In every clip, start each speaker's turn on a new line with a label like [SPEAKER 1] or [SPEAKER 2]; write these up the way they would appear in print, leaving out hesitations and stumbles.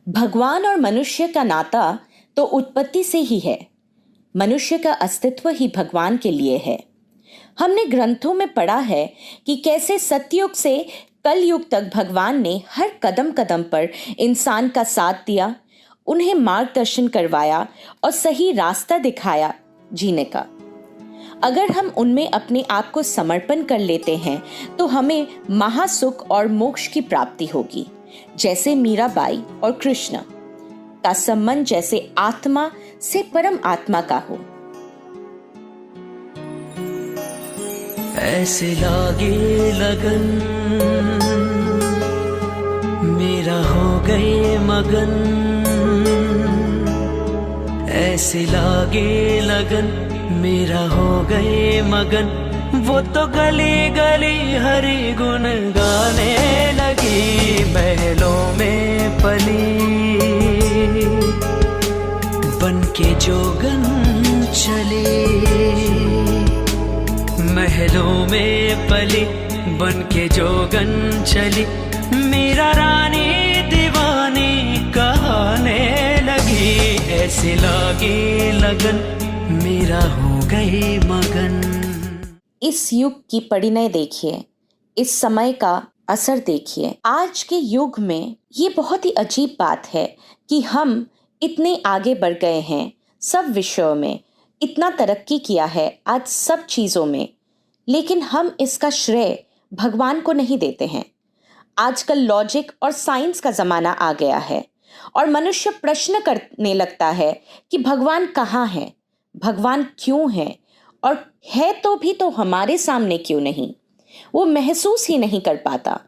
[SPEAKER 1] भगवान और मनुष्य का नाता तो उत्पत्ति से ही है। मनुष्य का अस्तित्व ही भगवान के लिए है। हमने ग्रंथों में पढ़ा है कि कैसे सतयुग से कलयुग तक भगवान ने हर कदम कदम पर इंसान का साथ दिया, उन्हें मार्गदर्शन करवाया और सही रास्ता दिखाया जीने का। अगर हम उनमें अपने आप को समर्पण कर लेते हैं तो हमें महासुख और मोक्ष की प्राप्ति होगी, जैसे मीराबाई और कृष्ण का संबंध जैसे आत्मा से परम आत्मा का हो।
[SPEAKER 2] ऐसे लागे लगन मेरा हो गए मगन, ऐसे लागे लगन मेरा हो गए मगन, वो तो गली गली हरि गुण गाने लगी। महलों में पली बन के जोगन चली, महलों में पली बन के जोगन चली, मेरा रानी दीवानी कहने लगी। ऐसे लागे लगन मेरा हो गई मगन।
[SPEAKER 1] इस युग की परिणय देखिए, इस समय का असर देखिए। आज के युग में ये बहुत ही अजीब बात है कि हम इतने आगे बढ़ गए हैं, सब विषयों में इतना तरक्की किया है आज सब चीज़ों में, लेकिन हम इसका श्रेय भगवान को नहीं देते हैं। आजकल लॉजिक और साइंस का ज़माना आ गया है और मनुष्य प्रश्न करने लगता है कि भगवान कहाँ है, भगवान क्यों है, और है तो भी तो हमारे सामने क्यों नहीं। वो महसूस ही नहीं कर पाता।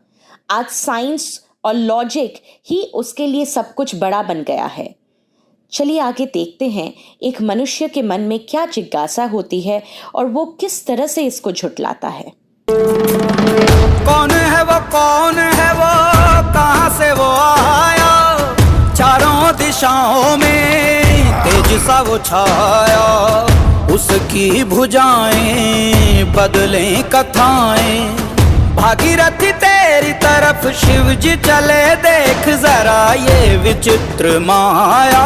[SPEAKER 1] आज साइंस और लॉजिक ही उसके लिए सब कुछ बड़ा बन गया है। चलिए आगे देखते हैं एक मनुष्य के मन में क्या जिज्ञासा होती है और वो किस तरह से इसको झुठलाता है।
[SPEAKER 3] कौन है वो, कौन है वो, कहां से वो आया, चारों दिशाओं में तेज सा वो छाया, उसकी भुजाएं बदलें कथाएं, भागीरथी तेरी तरफ शिव जी चले, देख जरा ये विचित्र माया।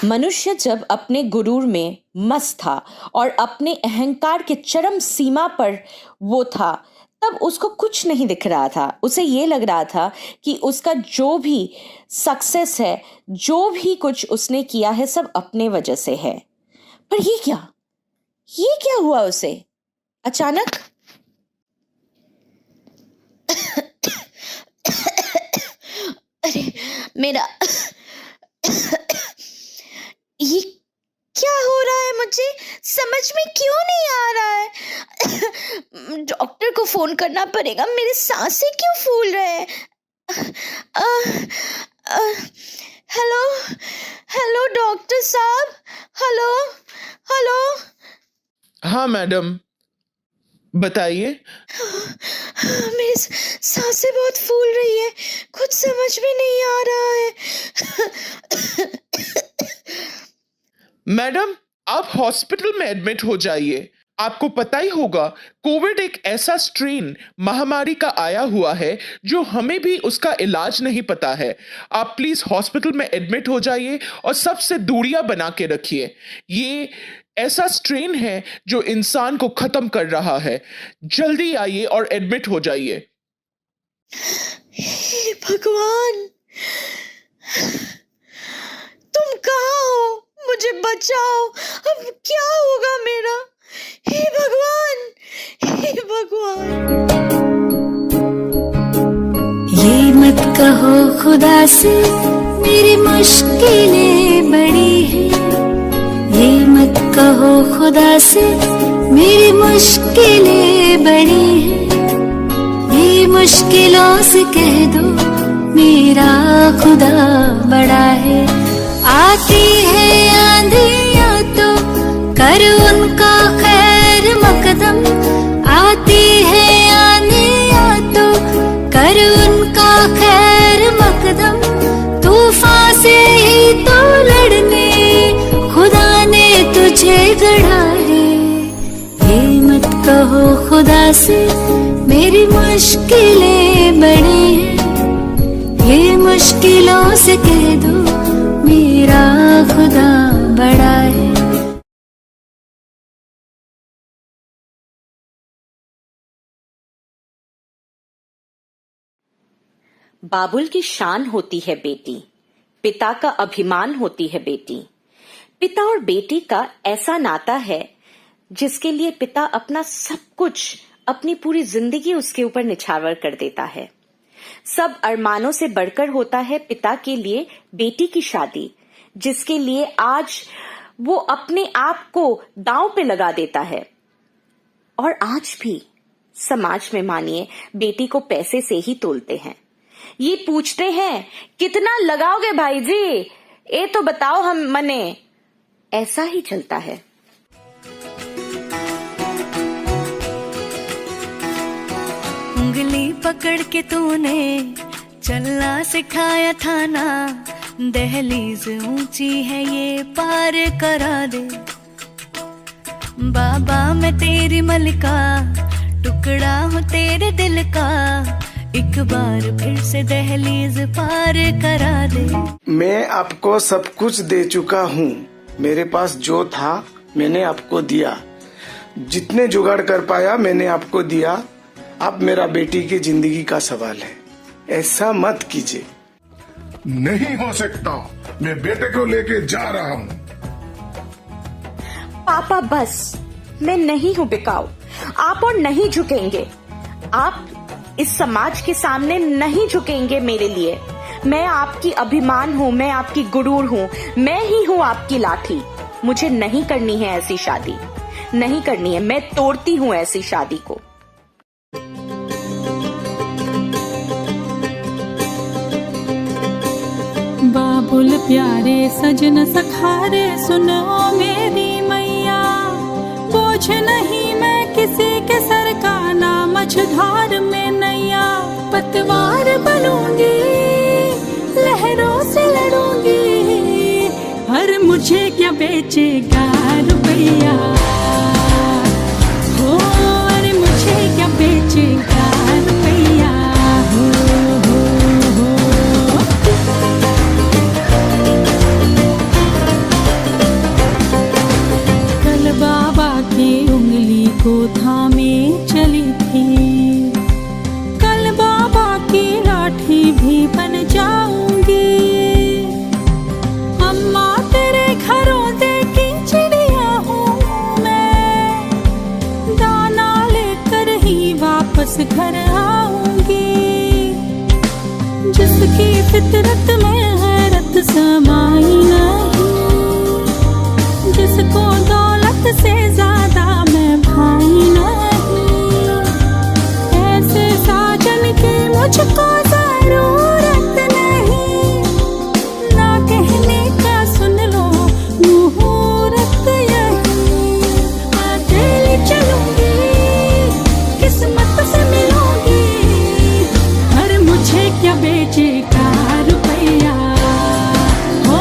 [SPEAKER 1] मनुष्य जब अपने गुरूर में मस्त था और अपने अहंकार के चरम सीमा पर वो था, तब उसको कुछ नहीं दिख रहा था। उसे ये लग रहा था कि उसका जो भी सक्सेस है, जो भी कुछ उसने किया है, सब अपने वजह से है। पर ये क्या हुआ उसे अचानक? अरे मेरा ये क्या हो रहा है, मुझे समझ में क्यों नहीं आ रहा है। डॉक्टर को फोन करना पड़ेगा, मेरे सांसें क्यों फूल रहे हैं। हेलो हेलो डॉक्टर साहब, हेलो हेलो।
[SPEAKER 4] हाँ मैडम, बताइए।
[SPEAKER 1] मेरी सांसें बहुत फूल रही है, कुछ समझ में नहीं आ रहा है।
[SPEAKER 4] मैडम, आप हॉस्पिटल में एडमिट हो जाइए। आपको पता ही होगा, कोविड एक ऐसा स्ट्रेन महामारी का आया हुआ है जो हमें भी उसका इलाज नहीं पता है। आप प्लीज हॉस्पिटल में एडमिट हो जाइए और सबसे दूरियां बना के रखिए। ये ऐसा स्ट्रेन है जो इंसान को खत्म कर रहा है। जल्दी आइए और एडमिट हो जाइए।
[SPEAKER 1] हे भगवान, तुम कहाँ हो? मुझे बचाओ, अब क्या होगा मेरा? हे भगवान, हे भगवान।
[SPEAKER 5] ये मत कहो खुदा से मेरी मुश्किलें बड़ी हैं, ये मत कहो खुदा से मेरी मुश्किलें बड़ी हैं, ये मुश्किलों से कह दो मेरा खुदा बड़ा है। आती है आंधियां तो कर उनका खैर मकदम, आती है आंधियां तो कर उनका खैर मकदम, तूफान से ही तो लड़ने खुदा ने तुझे गढ़ा है। ये मत कहो खुदा से मेरी मुश्किलें बड़ी हैं, मुश्किलों से कह दो मेरा खुदा बड़ा है।
[SPEAKER 1] बाबुल की शान होती है बेटी, पिता का अभिमान होती है बेटी। पिता और बेटी का ऐसा नाता है जिसके लिए पिता अपना सब कुछ, अपनी पूरी जिंदगी उसके ऊपर निछावर कर देता है। सब अरमानों से बढ़कर होता है पिता के लिए बेटी की शादी, जिसके लिए आज वो अपने आप को दांव पे लगा देता है। और आज भी समाज में मानिए बेटी को पैसे से ही तोलते हैं। ये पूछते हैं कितना लगाओगे भाई जी, ये तो बताओ हम मने। ऐसा ही चलता है।
[SPEAKER 5] उंगली पकड़ के तूने चलना सिखाया था ना, दहलीज ऊंची है ये पार करा दे। बाबा मैं तेरी मलिका, टुकड़ा हूँ तेरे दिल का, एक बार फिर से दहलीज पार करा दे।
[SPEAKER 6] मैं आपको सब कुछ दे चुका हूँ, मेरे पास जो था मैंने आपको दिया, जितने जुगाड़ कर पाया मैंने आपको दिया। अब मेरा बेटी की जिंदगी का सवाल है, ऐसा मत कीजिए।
[SPEAKER 7] नहीं हो सकता, मैं बेटे को लेके जा रहा हूँ।
[SPEAKER 1] पापा बस, मैं नहीं हूँ बिकाऊ, आप और नहीं झुकेंगे। आप इस समाज के सामने नहीं झुकेंगे मेरे लिए। मैं आपकी अभिमान हूँ, मैं आपकी गुरूर हूँ, मैं ही हूँ आपकी लाठी। मुझे नहीं करनी है ऐसी शादी, नहीं करनी है। मैं तोड़ती हूँ ऐसी शादी को।
[SPEAKER 8] बाबुल प्यारे सजन सखारे सुनो मेरी मैया, बोझ नहीं मैं किसी के सर का, ना मझधार में नैया। पतवार बनूंगी, लहरों से लड़ूंगी, हर मुझे क्या बेचेगा रुपया हो, अरे मुझे क्या बेचेगा रुपया हो, हो, हो। कल बाबा की उंगली को थामे चली थी, कल बाबा की लाठी भी बन जाऊंगी। अम्मा तेरे घरों देखी चिड़िया हूँ मैं, दाना लेकर ही वापस घर आऊंगी। जिसकी फितरत में हैरत समाई नहीं, जिसको दौलत से ज्यादा मैं भाई नहीं, ऐसे साजन की मुझको जरूरत नहीं। ना कहने का सुन लो मुहूर्त यही, अकेली चलूंगी किस्मत से मिलूंगी, हर मुझे क्या बेचेगा रुपया हो,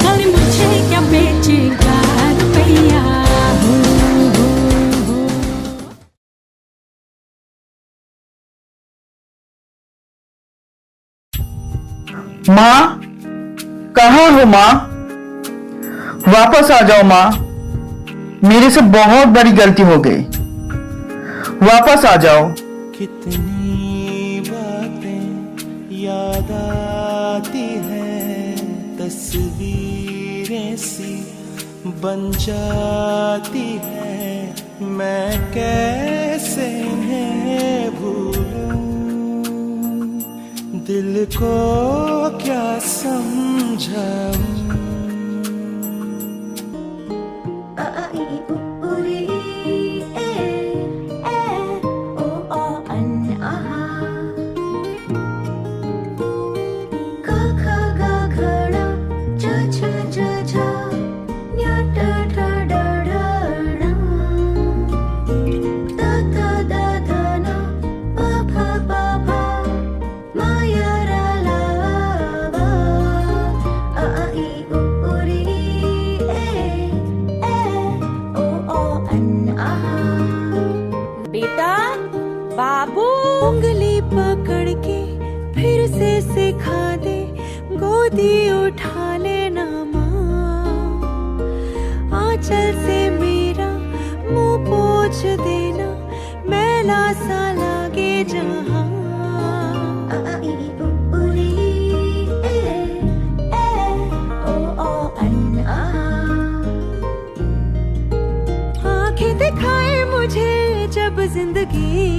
[SPEAKER 8] हर मुझे क्या बेचेगा रुपया हो, हो, हो।
[SPEAKER 9] माँ, कहाँ हो माँ? वापस आ जाओ माँ, मेरे से बहुत बड़ी गलती हो गई, वापस आ जाओ।
[SPEAKER 2] कितनी बातें याद आती हैं, तस्वीरें सी बन जाती है, मैं कैसे इन्हें भूलूं, दिल को क्या समझाऊं।
[SPEAKER 1] बेटा, बाबू।
[SPEAKER 5] उंगली पकड़ के
[SPEAKER 8] फिर से सिखा दे, गोदी उठा लेना माँ, आंचल से मेरा मुंह पोंछ देना, मैला सा लागे जहाँ। आंखें दिखाए मुझे जब जिंदगी,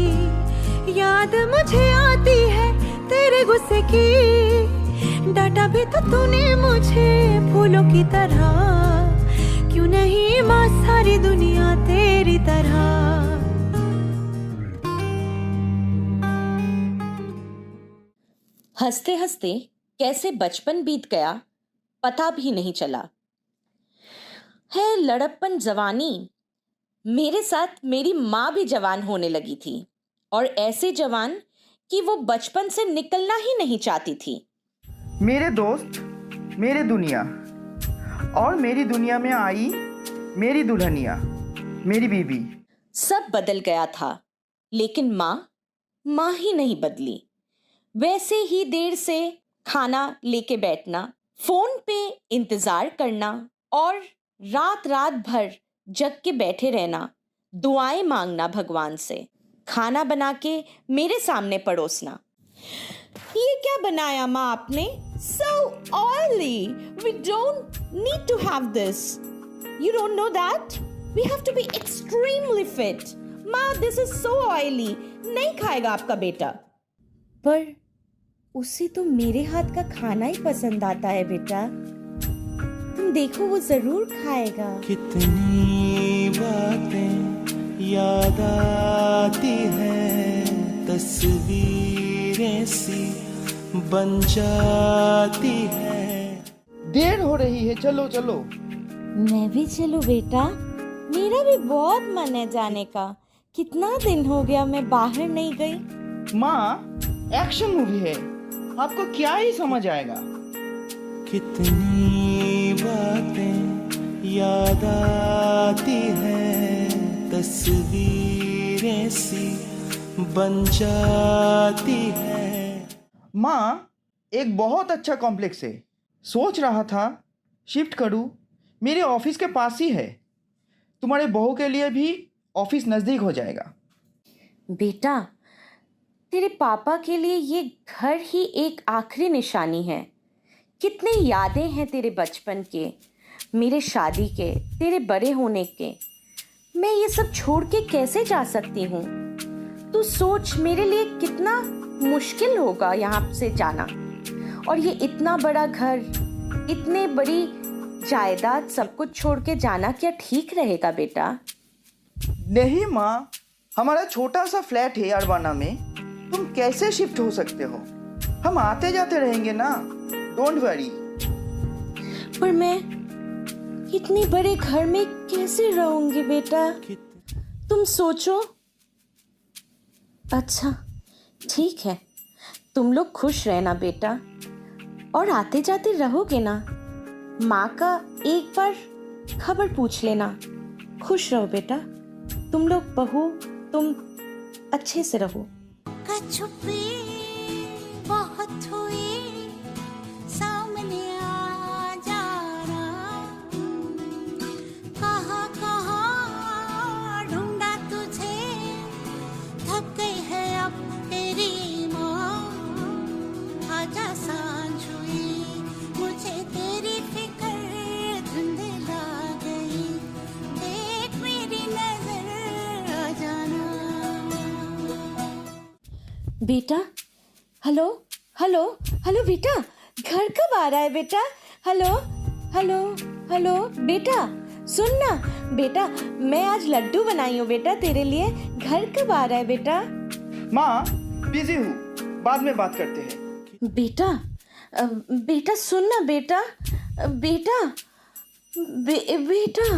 [SPEAKER 8] याद मुझे आती है तेरे गुस्से की, डांटा भी तो तूने मुझे फूलों की तरह, क्यों नहीं माँ सारी दुनिया तेरी तरह।
[SPEAKER 1] हंसते हंसते कैसे बचपन बीत गया पता भी नहीं चला। है लड़प्पन जवानी, मेरे साथ मेरी माँ भी जवान होने लगी थी, और ऐसे जवान कि वो बचपन से निकलना ही नहीं चाहती थी।
[SPEAKER 9] मेरे दोस्त, मेरी दुनिया, और मेरी दुनिया में आई मेरी दुल्हनिया, मेरी बीवी।
[SPEAKER 1] सब बदल गया था, लेकिन माँ ही नहीं बदली। वैसे ही देर से खाना लेके बैठना, फोन पे इंतजार करना और रात भर जग के बैठे रहना, दुआएं मांगना भगवान से, खाना बना के मेरे सामने परोसना। ये क्या बनाया माँ आपने? So oily. We don't need to have this. You don't know that? We have to be extremely fit. माँ, this is so oily. नहीं खाएगा आपका बेटा। पर उसे तो मेरे हाथ का खाना ही पसंद आता है बेटा, तुम देखो वो जरूर खाएगा।
[SPEAKER 2] कितनी बातें याद आती हैं, तस्वीरें सी बन जाती है।
[SPEAKER 9] देर हो रही है, चलो चलो।
[SPEAKER 1] मैं भी चलूं बेटा? मेरा भी बहुत मन है जाने का, कितना दिन हो गया मैं बाहर नहीं गई।
[SPEAKER 9] माँ, एक्शन मूवी है, आपको क्या ही समझ आएगा।
[SPEAKER 2] कितनी बातें याद आती हैं, तस्वीरें सी बन जाती है।
[SPEAKER 9] माँ, एक बहुत अच्छा कॉम्प्लेक्स है, सोच रहा था शिफ्ट करूँ, मेरे ऑफिस के पास ही है, तुम्हारे बहू के लिए भी ऑफिस नज़दीक हो जाएगा।
[SPEAKER 1] बेटा, तेरे पापा के लिए ये घर ही एक आखिरी निशानी है। कितने यादें हैं तेरे बचपन के, मेरे शादी के, तेरे बड़े होने के। मैं ये सब छोड़ के कैसे जा सकती हूँ? तू सोच, मेरे लिए कितना मुश्किल होगा यहाँ से जाना, और ये इतना बड़ा घर, इतने बड़ी जायदाद, सब कुछ छोड़ के जाना क्या ठीक रहेगा बेटा?
[SPEAKER 9] नहीं माँ, हमारा छोटा सा फ्लैट है अरबाना में, तुम कैसे शिफ्ट हो सकते हो? हम आते जाते रहेंगे ना, डोंट वरी।
[SPEAKER 1] पर मैं इतने बड़े घर में कैसे रहूंगी बेटा? तुम सोचो। अच्छा ठीक है, तुम लोग खुश रहना बेटा, और आते जाते रहोगे ना। माँ का एक बार खबर पूछ लेना। खुश रहो बेटा, तुम लोग बहू, तुम अच्छे से रहो।
[SPEAKER 5] छुपी बहुत हुई, सामने आ जाना, कहाँ कहाँ ढूंढा तुझे, थक गई है अब तेरी माँ, आजा सांझ हुई, मुझे तेरी फिक्र धुंधला गई, देख मेरी नजर आ जाना।
[SPEAKER 1] बेटा, हेलो हेलो हेलो बेटा, घर कब आ रहा है बेटा? हेलो हेलो हेलो बेटा, सुन ना बेटा, मैं आज लड्डू बनाई हूँ बेटा तेरे लिए, घर कब आ रहा है बेटा?
[SPEAKER 9] माँ, बिजी हूँ, बाद में बात करते हैं।
[SPEAKER 1] बेटा बेटा सुन ना बेटा, बेटा बेटा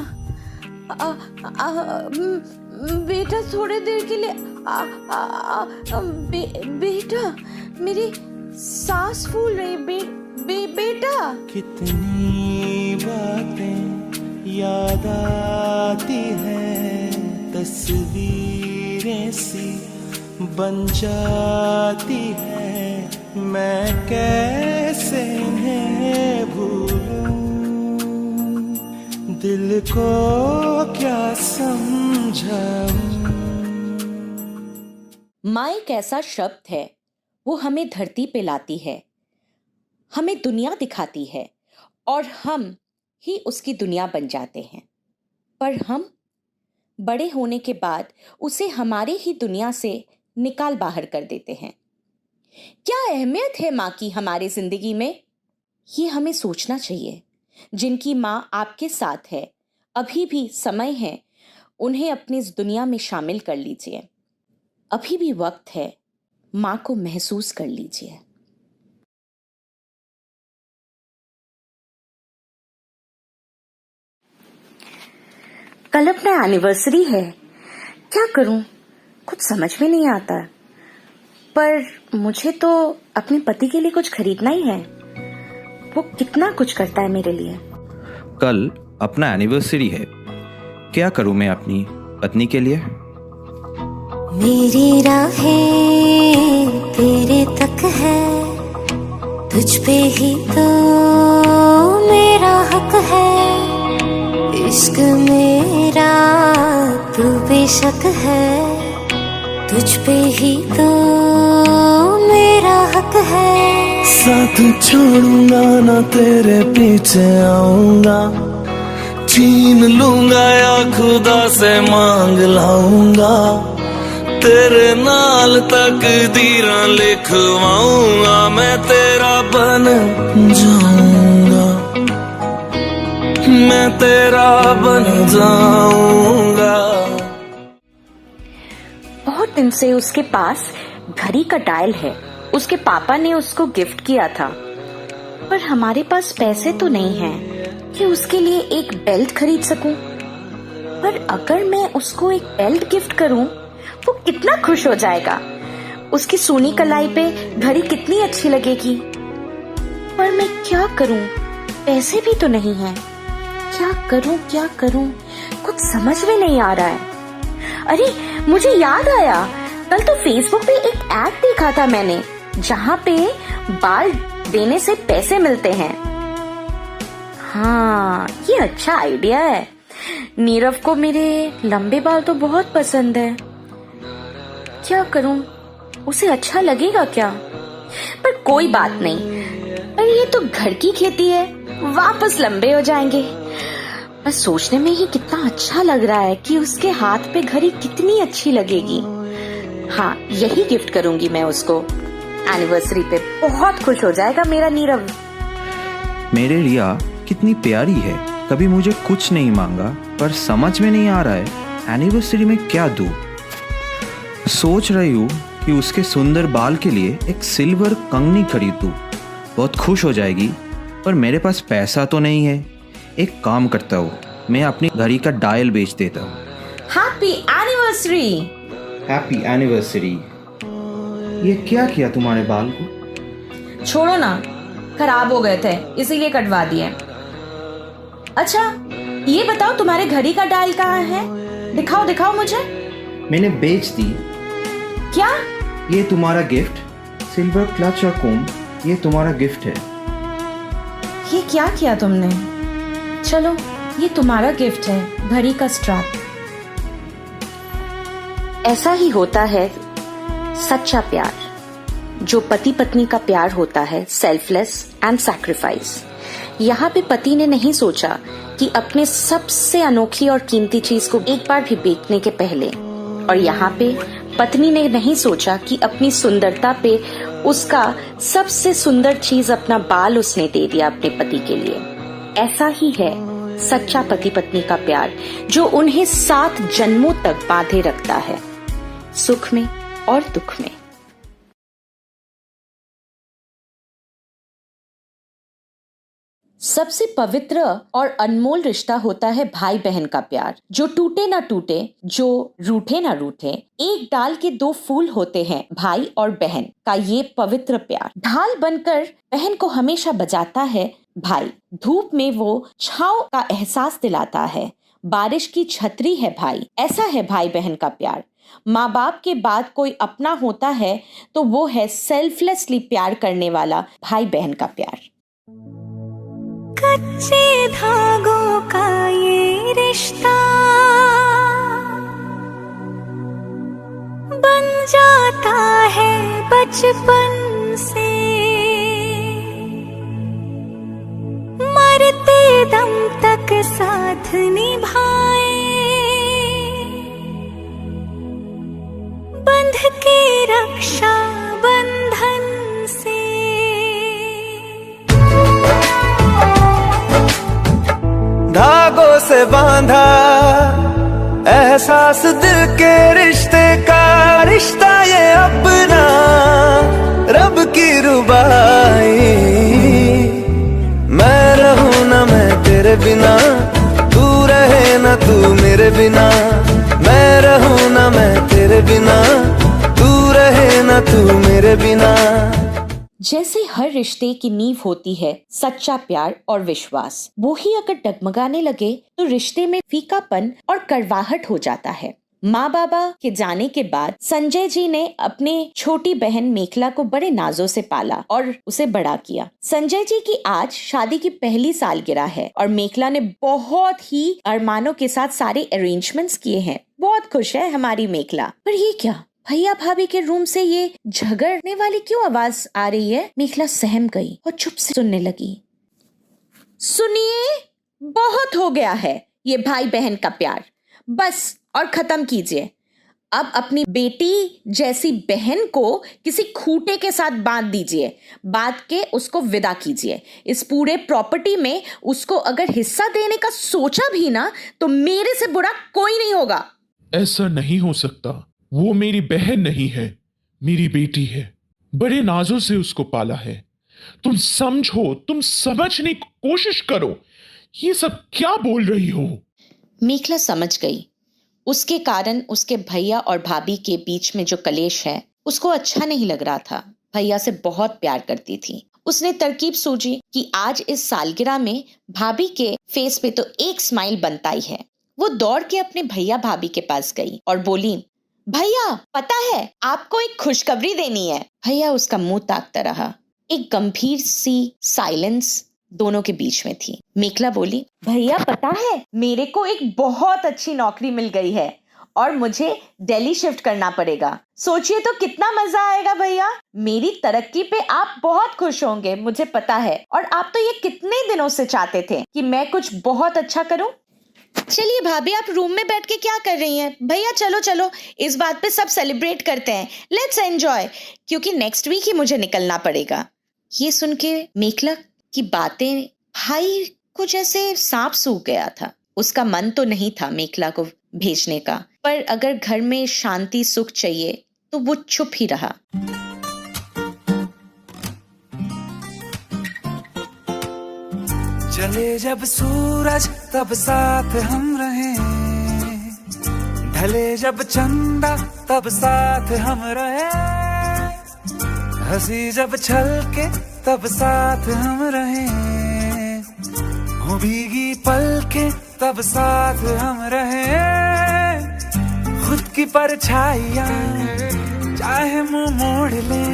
[SPEAKER 1] बेटा थोड़ी देर के लिए बेटा, मेरी सांस फूल रही बेटा।
[SPEAKER 2] कितनी बातें याद आती हैं, तस्वीरें सी बन जाती है, मैं कैसे इन्हें भूलूं, दिल को क्या समझाऊं।
[SPEAKER 1] माँ एक ऐसा शब्द है, वो हमें धरती पे लाती है, हमें दुनिया दिखाती है और हम ही उसकी दुनिया बन जाते हैं। पर हम बड़े होने के बाद उसे हमारे ही दुनिया से निकाल बाहर कर देते हैं। क्या अहमियत है माँ की हमारी जिंदगी में? ये हमें सोचना चाहिए। जिनकी माँ आपके साथ है, अभी भी समय है, उन्हें अपनी इस दुनिया में शामिल कर लीजिए। अभी भी वक्त है, माँ को महसूस कर लीजिए। कल अपना एनिवर्सरी है, क्या करूं? कुछ समझ में नहीं आता। पर मुझे तो अपने पति के लिए कुछ खरीदना ही है। वो कितना कुछ करता है मेरे लिए।
[SPEAKER 10] कल अपना एनिवर्सरी है, क्या करूं मैं अपनी पत्नी के लिए?
[SPEAKER 5] मेरी राहें तेरे तक है, तुझ पे ही तो मेरा हक है। इश्क मेरा तू बेशक है, तुझ पे ही तो मेरा हक है।
[SPEAKER 2] साथ छोड़ूंगा ना तेरे पीछे आऊंगा, छीन लूंगा या खुदा से मांग लाऊंगा, तेरे नाल तकदीरां लिखवाऊंगा, मैं तेरा बन जाऊंगा, मैं तेरा बन जाऊंगा।
[SPEAKER 1] बहुत दिन से उसके पास घड़ी का डायल है, उसके पापा ने उसको गिफ्ट किया था। पर हमारे पास पैसे तो नहीं हैं कि उसके लिए एक बेल्ट खरीद सकूं। पर अगर मैं उसको एक बेल्ट गिफ्ट करूं, वो कितना खुश हो जाएगा। उसकी सोनी कलाई पे घड़ी कितनी अच्छी लगेगी। पर मैं क्या करूं? पैसे भी तो नहीं हैं। क्या करूं? कुछ समझ में नहीं आ रहा है। अरे मुझे याद आया, कल तो फेसबुक पे एक ऐड देखा था मैंने, जहाँ पे बाल देने से पैसे मिलते हैं। हाँ, ये अच्छा आइडिया है। नीरव को मेरे लंबे बाल तो बहुत पसंद है। क्या करूं? उसे अच्छा लगेगा क्या? पर कोई बात नहीं, पर ये तो घर की खेती है, वापस लंबे हो जाएंगे। बस सोचने में ही कितना अच्छा लग रहा है कि उसके हाथ पे घड़ी कितनी अच्छी लगेगी। हाँ, यही गिफ्ट करूंगी मैं उसको एनिवर्सरी पे। बहुत खुश हो जाएगा मेरा नीरव।
[SPEAKER 10] मेरे रिया कितनी प्यारी है, कभी मुझे कुछ नहीं मांगा, पर समझ में नहीं आ रहा है एनिवर्सरी में क्या दूं। सोच रही हूँ कि उसके सुंदर बाल के लिए एक सिल्वर कंगनी खरीद दूं, बहुत खुश हो जाएगी। पर मेरे पास पैसा तो नहीं है। एक काम करता हूँ, मैं अपनी घड़ी का डायल बेच देता हूँ।
[SPEAKER 1] Happy anniversary.
[SPEAKER 10] Happy anniversary. ये क्या किया तुम्हारे बाल को?
[SPEAKER 1] छोड़ो ना, खराब हो गए थे इसीलिए कटवा दिए। अच्छा ये बताओ, तुम्हारे घड़ी का डायल कहाँ है? दिखाओ मुझे।
[SPEAKER 10] मैंने बेच दी।
[SPEAKER 1] क्या?
[SPEAKER 10] ये तुम्हारा गिफ्ट, सिल्वर क्लच और कोम, ये तुम्हारा गिफ्ट है।
[SPEAKER 1] ये क्या किया तुमने? चलो, ये तुम्हारा गिफ्ट है, घड़ी का स्ट्रैप। ऐसा ही होता है सच्चा प्यार, जो पति पत्नी का प्यार होता है, सेल्फलेस एंड सैक्रिफाइस। यहाँ पे पति ने नहीं सोचा कि अपने सबसे अनोखी और कीमती चीज को एक बार भी बेचने के पहले, और यहाँ पे पत्नी ने नहीं सोचा कि अपनी सुंदरता पे उसका सबसे सुंदर चीज, अपना बाल उसने दे दिया अपने पति के लिए। ऐसा ही है सच्चा पति पत्नी का प्यार, जो उन्हें 7 जन्मों तक बांधे रखता है, सुख में और दुख में। सबसे पवित्र और अनमोल रिश्ता होता है भाई बहन का प्यार, जो टूटे ना टूटे, जो रूठे ना रूठे। एक डाल के 2 फूल होते हैं, भाई और बहन का ये पवित्र प्यार। ढाल बनकर बहन को हमेशा बचाता है भाई, धूप में वो छांव का एहसास दिलाता है, बारिश की छतरी है भाई। ऐसा है भाई बहन का प्यार, माँ बाप के बाद कोई अपना होता है तो वो है सेल्फलेसली प्यार करने वाला भाई बहन का प्यार।
[SPEAKER 5] कच्चे धागों का ये रिश्ता बन जाता है बचपन से, मरते दम तक साथ निभाए, बंध के रक्षा बंधन से।
[SPEAKER 2] धागों से बांधा एहसास दिल के रिश्ते का, रिश्ता ये अपना रब की रुबाई। मैं रहूं ना मैं तेरे बिना, तू रहे ना तू मेरे बिना। मैं रहूं ना मैं तेरे बिना, तू रहे ना तू मेरे बिना।
[SPEAKER 1] जैसे हर रिश्ते की नींव होती है सच्चा प्यार और विश्वास, वो ही अगर डगमगाने लगे तो रिश्ते में फीकापन और कड़वाहट हो जाता है। माँ बाबा के जाने के बाद संजय जी ने अपने छोटी बहन मेखला को बड़े नाजों से पाला और उसे बड़ा किया। संजय जी की आज शादी की पहली सालगिरह है और मेखला ने बहुत ही अरमानों के साथ सारे अरेंजमेंट्स किए हैं। बहुत खुश है हमारी मेखला। पर ये क्या, भैया भाभी के रूम से ये झगड़ने वाली क्यों आवाज आ रही है? मेखला सहम गई और चुप से सुनने लगी। सुनिए, बहुत हो गया है ये भाई बहन का प्यार, बस और खत्म कीजिए। अब अपनी बेटी जैसी बहन को किसी खूंटे के साथ बांध दीजिए, बांध के उसको विदा कीजिए। इस पूरे प्रॉपर्टी में उसको अगर हिस्सा देने का सोचा भी ना तो मेरे से बुरा कोई नहीं होगा।
[SPEAKER 4] ऐसा नहीं हो सकता, वो मेरी बहन नहीं है, मेरी बेटी है। बड़े नाजों से उसको पाला है। तुम समझो, तुम समझने की कोशिश करो। ये सब क्या बोल रही हो?
[SPEAKER 1] मेखला समझ गई। उसके कारण उसके भैया और भाभी के बीच में जो कलेश है उसको अच्छा नहीं लग रहा था। भैया से बहुत प्यार करती थी। उसने तरकीब सूझी कि आज इस सालगिरह में भाभी के फेस पे तो एक स्माइल बनता ही है। वो दौड़ के अपने भैया भाभी के पास गई और बोली, भैया पता है आपको एक खुशखबरी देनी है। भैया उसका मुंह ताकता रहा। एक गंभीर सी साइलेंस दोनों के बीच में थी। मेखला बोली, भैया पता है मेरे को एक बहुत अच्छी नौकरी मिल गई है और मुझे दिल्ली शिफ्ट करना पड़ेगा। सोचिए तो कितना मजा आएगा भैया। मेरी तरक्की पे आप बहुत खुश होंगे, मुझे पता है। और आप तो ये कितने दिनों से चाहते थे कि मैं कुछ बहुत अच्छा करूं। चलिए भाभी, आप रूम में बैठ के क्या कर रही हैं? भैया चलो चलो, इस बात पे सब सेलिब्रेट करते हैं। लेट्स एंजॉय, क्योंकि नेक्स्ट वीक ही मुझे निकलना पड़ेगा। ये सुन के मेखला की बातें भाई को जैसे सांप सूख गया था। उसका मन तो नहीं था मेखला को भेजने का, पर अगर घर में शांति सुख चाहिए तो वो चुप ही रहा।
[SPEAKER 2] चले जब सूरज तब साथ हम रहे, ढले जब चंदा तब साथ हम रहे, हंसी जब छलके तब साथ हम रहे, हो भीगी पलके तब साथ हम रहे, खुद की परछाइयां चाहे मुंह मोड़ ले,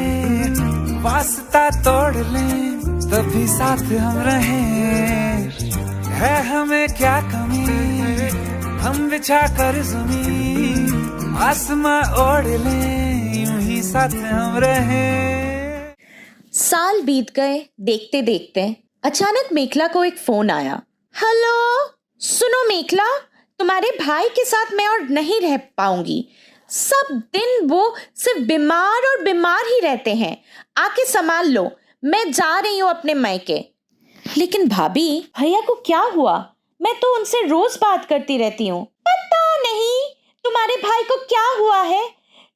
[SPEAKER 2] वास्ता तोड़ ले, तभी साथ हम रहे। है हमें क्या कमी, हम बिछा कर ज़मीन आसमां ओढ़ ले, यूं ही साथ हम रहे।
[SPEAKER 1] साल बीत गए देखते देखते। अचानक मेखला को एक फोन आया। हेलो, सुनो मेखला, तुम्हारे भाई के साथ मैं और नहीं रह पाऊंगी। सब दिन वो सिर्फ बीमार और बीमार ही रहते हैं। आके संभाल लो, मैं जा रही हूँ अपने मायके। लेकिन भाभी, भैया को क्या हुआ? मैं तो उनसे रोज बात करती रहती हूँ। पता नहीं तुम्हारे भाई को क्या हुआ है।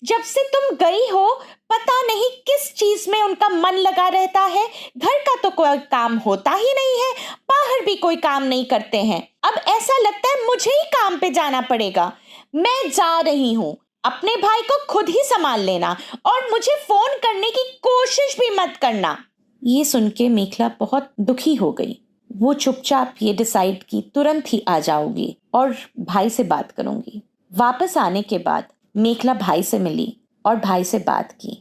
[SPEAKER 1] जब से तुम गई हो पता नहीं किस चीज में उनका मन लगा रहता है। घर का तो कोई काम होता ही नहीं है, बाहर भी कोई काम नहीं करते हैं। अब ऐसा लगता है मुझे ही काम पे जाना पड़ेगा। मैं जा रही हूँ, अपने भाई को खुद ही संभाल लेना और मुझे फोन करने की कोशिश भी मत करना। ये सुन के मेखला बहुत दुखी हो गई। वो चुपचाप ये डिसाइड की तुरंत ही आ जाऊंगी और भाई से बात करूंगी। वापस आने के बाद मेखला भाई से मिली और भाई से बात की,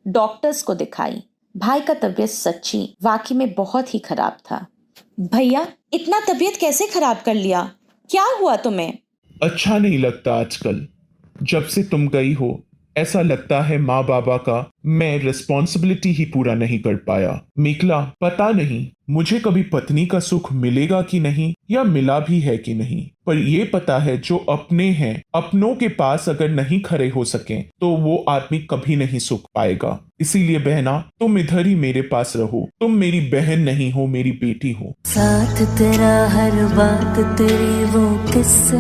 [SPEAKER 1] डॉक्टर्स को दिखाई। भाई का तबीयत सच्ची वाकई में बहुत ही खराब था। भैया, इतना तबीयत कैसे खराब कर लिया? क्या हुआ तुम्हें?
[SPEAKER 4] अच्छा नहीं लगता आजकल। जब से तुम गई हो ऐसा लगता है माँ बाबा का मैं रिस्पॉन्सिबिलिटी ही पूरा नहीं कर पाया। मेखला, पता नहीं मुझे कभी पत्नी का सुख मिलेगा कि नहीं, या मिला भी है कि नहीं, पर ये पता है जो अपने हैं, अपनों के पास अगर नहीं खड़े हो सके तो वो आदमी कभी नहीं सुख पाएगा। इसीलिए बहना, तुम इधर ही मेरे पास रहो। तुम मेरी बहन नहीं हो, मेरी बेटी हो।
[SPEAKER 5] साथ तेरा हर बात तेरी वो किस्से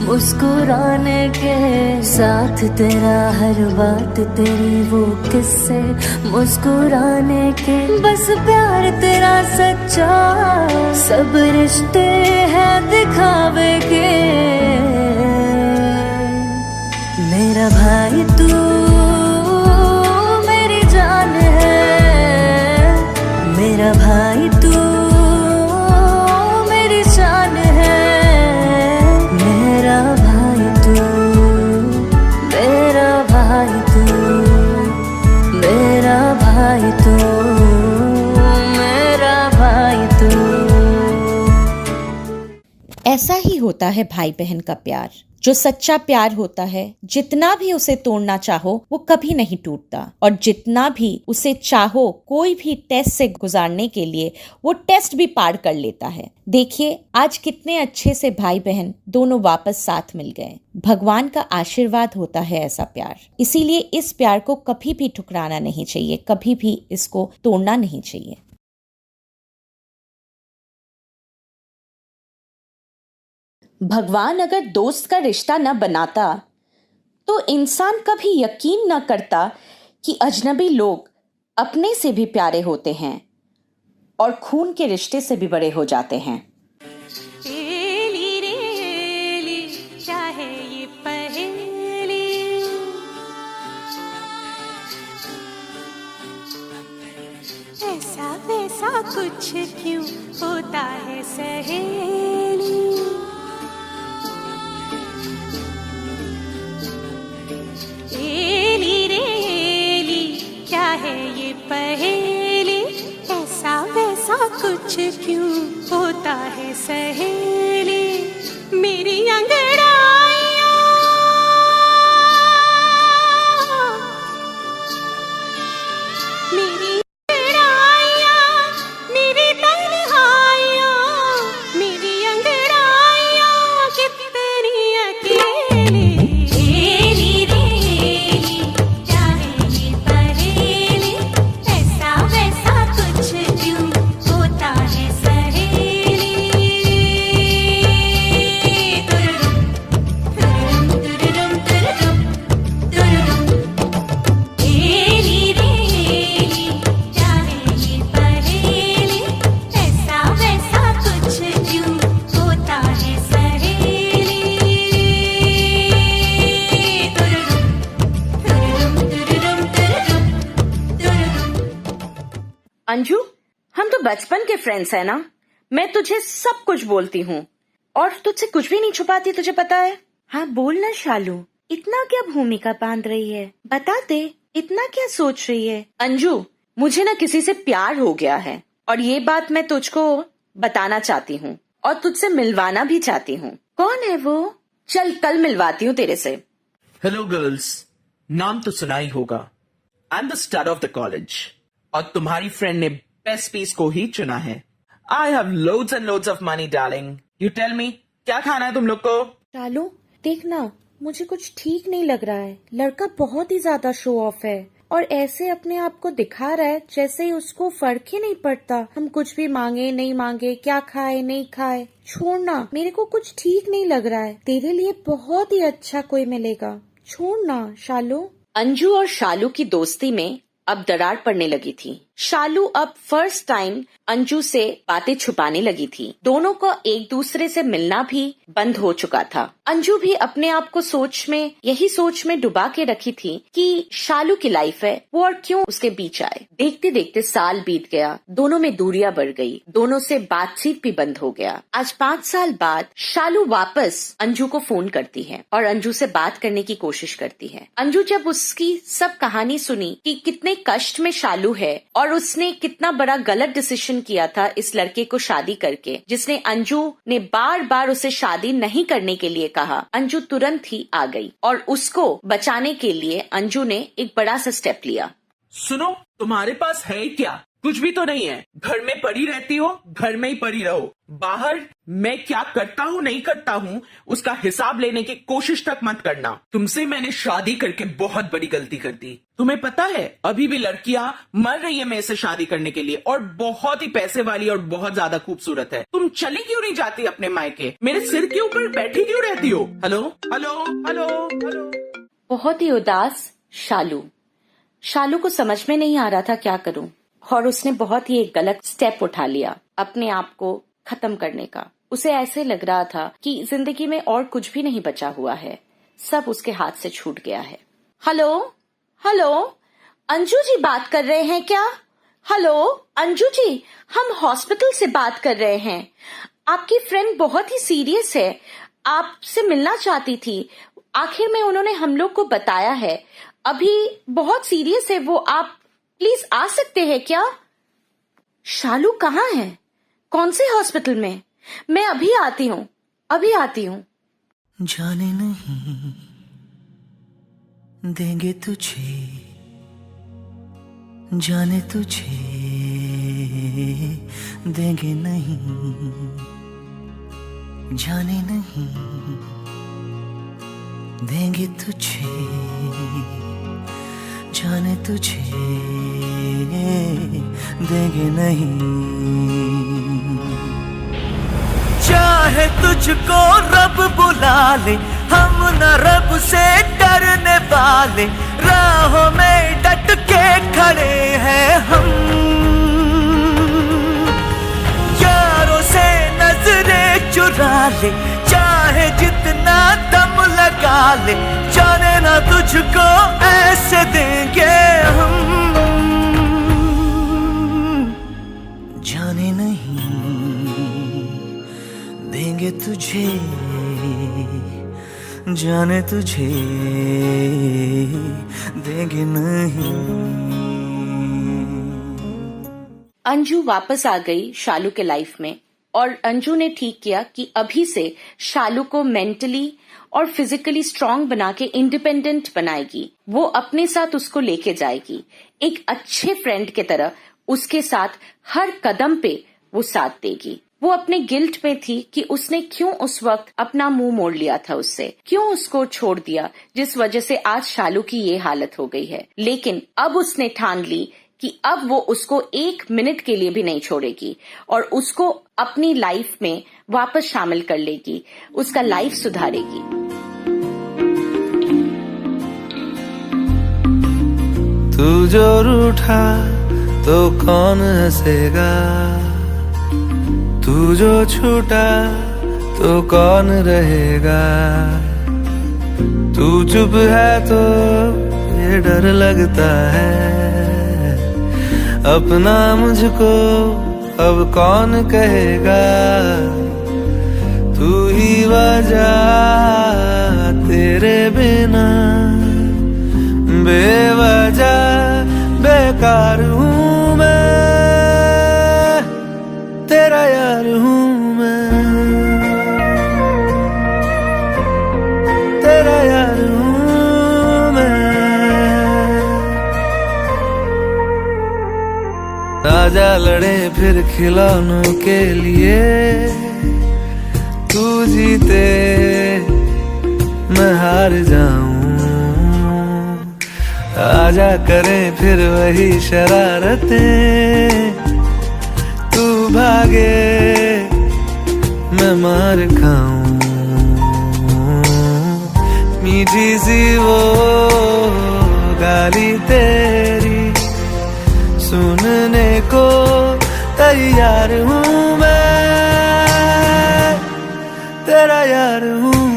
[SPEAKER 5] मुस्कुराने के, साथ तेरा हर बात तेरी वो किस्से मुस्कुराने के, बस प्यार तेरा सच्चा, सब रिश्ते हैं दिखावे के। मेरा भाई तू मेरी जान है, मेरा भाई तू मेरी शान है, मेरा भाई तू, मेरा भाई तू, मेरा भाई तू, मेरा भाई तू।
[SPEAKER 1] ऐसा ही होता है भाई बहन का प्यार। जो सच्चा प्यार होता है, जितना भी उसे तोड़ना चाहो वो कभी नहीं टूटता, और जितना भी उसे चाहो कोई भी टेस्ट से गुजारने के लिए वो टेस्ट भी पार कर लेता है। देखिए आज कितने अच्छे से भाई बहन दोनों वापस साथ मिल गए। भगवान का आशीर्वाद होता है ऐसा प्यार। इसीलिए इस प्यार को कभी भी ठुकराना नहीं चाहिए, कभी भी इसको तोड़ना नहीं चाहिए। भगवान अगर दोस्त का रिश्ता न बनाता तो इंसान कभी यकीन न करता कि अजनबी लोग अपने से भी प्यारे होते हैं और खून के रिश्ते से भी बड़े हो जाते हैं।
[SPEAKER 8] एली रे एली, क्या है ये पहेली, ऐसा वैसा कुछ क्यों होता है सहेली। एली रे एली, क्या है ये पहेली, ऐसा वैसा कुछ क्यों होता है सहेली। मेरी अंगड़ाइयाँ, मेरी अंगड़ाइयाँ, मेरी तन्हाइयाँ, मेरी अंगड़ाइयाँ कितनी अकेली। एली रे एली, क्या है ये पहेली, ऐसा वैसा कुछ क्यों होता है सहेली। तुरुरुम, तुरुरुम, तुरुरुम, तुरुरुम। एली रे एली, क्या है ये पहेली, ऐसा वैसा कुछ क्यों होता है सहेली। तुरुरुम, तुरुरुम, तुरुरुम, तुरुरुम।
[SPEAKER 1] अंजू, हम तो बचपन के फ्रेंड्स हैं ना। मैं तुझे सब कुछ बोलती हूँ और तुझसे कुछ भी नहीं छुपाती, तुझे पता है। हाँ बोल ना शालू, इतना क्या भूमिका बांध रही है, बता दे, इतना क्या सोच रही है। अंजू, मुझे ना किसी से प्यार हो गया है और ये बात मैं तुझको बताना चाहती हूँ और तुझसे मिलवाना भी चाहती हूँ। कौन है वो? चल कल मिलवाती हूँ तेरे से।
[SPEAKER 11] हेलो गर्ल्स, नाम तो सुना ही होगा। I am the star of the college और तुम्हारी फ्रेंड ने बेस्ट पीस को ही चुना है। I have loads and loads of money darling. You tell me, क्या खाना है तुम लोग को?
[SPEAKER 1] शालू देखना, मुझे कुछ ठीक नहीं लग रहा है। लड़का बहुत ही ज्यादा शो ऑफ है और ऐसे अपने आप को दिखा रहा है जैसे उसको फर्क ही नहीं पड़ता हम कुछ भी मांगे नहीं मांगे, क्या खाए नहीं खाए। छोड़ना, मेरे को कुछ ठीक नहीं लग रहा है। तेरे लिए बहुत ही अच्छा कोई मिलेगा, छोड़ना शालू। अंजू और शालू की दोस्ती में अब दरार पड़ने लगी थी। शालू अब फर्स्ट टाइम अंजू से बातें छुपाने लगी थी। दोनों को एक दूसरे से मिलना भी बंद हो चुका था। अंजू भी अपने आप को यही सोच में डुबा के रखी थी कि शालू की लाइफ है, वो और क्यों उसके बीच आए। देखते देखते साल बीत गया, दोनों में दूरियां बढ़ गई, दोनों से बातचीत भी बंद हो गया। आज 5 साल बाद शालू वापस अंजू को फोन करती है और अंजू से बात करने की कोशिश करती है। अंजू जब उसकी सब कहानी सुनी कि कितने कष्ट में शालू है और उसने कितना बड़ा गलत डिसीजन किया था इस लड़के को शादी करके, जिसने अंजू ने बार बार उसे शादी नहीं करने के लिए कहा, अंजू तुरंत ही आ गई और उसको बचाने के लिए अंजू ने एक बड़ा सा स्टेप लिया।
[SPEAKER 11] सुनो, तुम्हारे पास है क्या? कुछ भी तो नहीं है। घर में पड़ी रहती हो, घर में ही पड़ी रहो। बाहर मैं क्या करता हूँ नहीं करता हूँ उसका हिसाब लेने की कोशिश तक मत करना। तुमसे मैंने शादी करके बहुत बड़ी गलती कर दी। तुम्हें पता है अभी भी लड़कियां मर रही है मेरे से शादी करने के लिए, और बहुत ही पैसे वाली और बहुत ज्यादा खूबसूरत है। तुम चली क्यों नहीं जाती अपने मायके? मेरे सिर के ऊपर बैठी क्यों रहती हो? Hello hello hello hello.
[SPEAKER 1] बहुत ही उदास शालू को समझ में नहीं आ रहा था क्या करूं, और उसने बहुत ही एक गलत स्टेप उठा लिया अपने आप को खत्म करने का। उसे ऐसे लग रहा था कि जिंदगी में और कुछ भी नहीं बचा हुआ है, सब उसके हाथ से छूट गया है। हेलो हेलो, अंजू जी बात कर रहे हैं क्या? हेलो अंजू जी, हम हॉस्पिटल से बात कर रहे हैं। आपकी फ्रेंड बहुत ही सीरियस है, आपसे मिलना चाहती थी। आखिर में उन्होंने हम लोग को बताया है, अभी बहुत सीरियस है वो, आप प्लीज आ सकते हैं क्या? शालू कहाँ है? कौन से हॉस्पिटल में? मैं अभी आती हूँ।
[SPEAKER 3] जाने नहीं देंगे तुझे, जाने तुझे देंगे नहीं, जाने नहीं देंगे तुझे, जाने तुझे देंगे नहीं। चाहे तुझको रब बुला ले, हम न रब से डरने वाले, राहों में डट के खड़े हैं हम। यारों से नजरें चुरा ले, चाहे जितना दम लगा ले, जाने ना तुझको ऐसे देंगे हम, जाने नहीं देंगे तुझे, जाने तुझे देंगे नहीं।
[SPEAKER 1] अंजू वापस आ गई शालू के लाइफ में, और अंजू ने ठीक किया कि अभी से शालू को मेंटली और फिजिकली स्ट्रांग बना के इंडिपेंडेंट बनाएगी। वो अपने साथ उसको लेके जाएगी, एक अच्छे फ्रेंड की तरह उसके साथ हर कदम पे वो साथ देगी। वो अपने गिल्ट में थी कि उसने क्यों उस वक्त अपना मुंह मोड़ लिया था उससे, क्यों उसको छोड़ दिया, जिस वजह से आज शालू की ये हालत हो गई है। लेकिन अब उसने ठान ली कि अब वो उसको 1 मिनट के लिए भी नहीं छोड़ेगी और उसको अपनी लाइफ में वापस शामिल कर लेगी, उसका लाइफ सुधारेगी।
[SPEAKER 12] तू जो रूठा तो कौन हंसेगा, तू जो छूटा तो कौन रहेगा। तू चुप है तो ये डर लगता है, अपना मुझको अब कौन कहेगा। तू ही वजह, तेरे बिना बेवजह बेकार हूँ मैं, तेरा यार हूँ मैं, तेरा यार हूँ मैं। राजा लड़े फिर खिलौनों के लिए, तू जीते मैं हार जाऊं। आजा करें फिर वही शरारतें, तू भागे मैं मार खाऊं। मीठी सी वो गाली तेरी सुनने को तैयार हूँ मैं, तेरा यार हूँ।